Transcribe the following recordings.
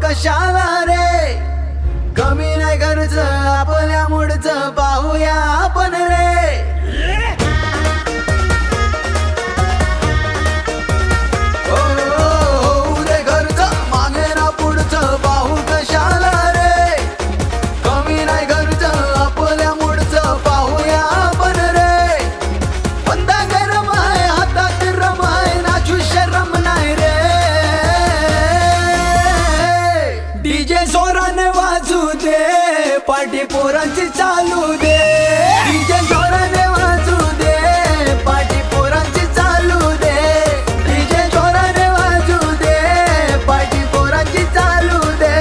कशाला रे, कमी नाही खर्च आपल्या मूडचं पाहूया आपण रे. जोराने वाजू दे, पार्टी पोरांची चालू दे. डीजे जोराने वाजू दे, पार्टी पोरांची चालू दे. डीजे जोराने वाजू दे, पार्टी पोरांची चालू दे.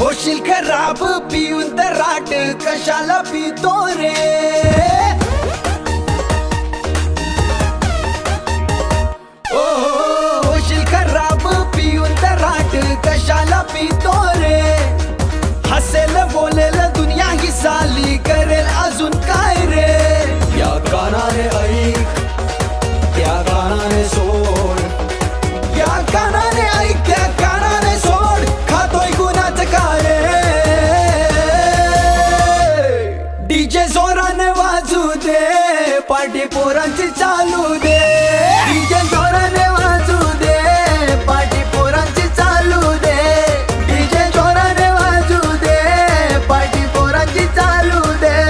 होशील खराब पिऊन तर राट, कशाला पितो रे. ओ होशील खराब पिऊन तर राट, कशाला पितो रे. हसेल बोलेल दुनिया ही साली, करेल अजून काय रे. या कानाने ऐक, त्या कानाने सोड. या कानाने ऐक, त्या कानाने सोड. खातोय गुन्हाचं काय. डीजे जोराने वाजू दे, पार्टी पोरांची चालू दे. डीजे जोराने वाजू दे, पार्टी पोरांची चालू दे. डीजे जोराने वाजू दे, पार्टी पोरांची चालू दे.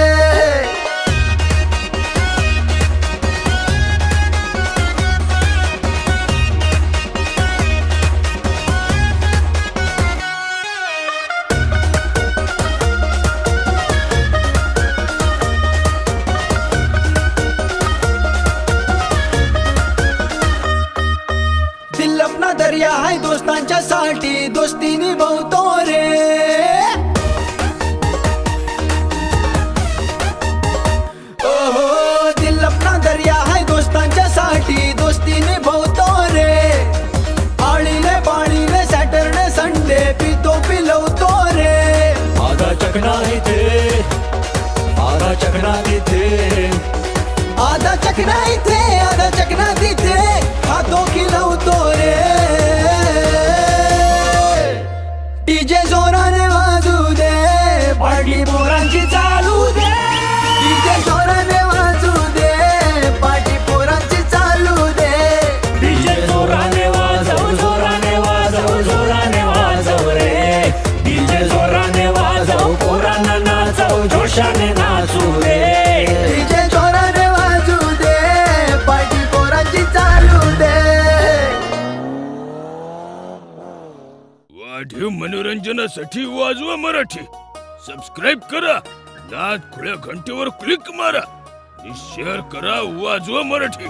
दिल अपना दर्या है दोस्तांच्या साठी, दोस्ती निभवतो रे. ओहो दिल अपना दर्या है दोस्तांच्या साठी, दोस्ती निभवतो रे. आळीले पाळीले सॅटरडे संडे पितो पिलवतो रे. आधा चकना इथे, आधा चकना तिथे. आधा चकना इथे, आधा चकना तिथे. खातो खिलवतो रे. डीजे जोराने वाजू दे, पार्टी पोरांची चालू दे. डीजे जोराने वाजू दे, पार्टी पोरांची चालू दे. डीजे जोराने वाजव, जोराने वाजव, जोराने वाजव रे. डीजे जोराने वाजव, पोरांना नाचव, जोशाने नाचू रे. डीजे जोराने वाजू दे, पार्टी पोरांची चालू दे. वाढीव मनोरंजनासाठी वाजवा मराठी. सबस्क्राईब करा, नाद खुल्या घंटेवर क्लिक मारा आणि शेअर करा वाजवा मराठी.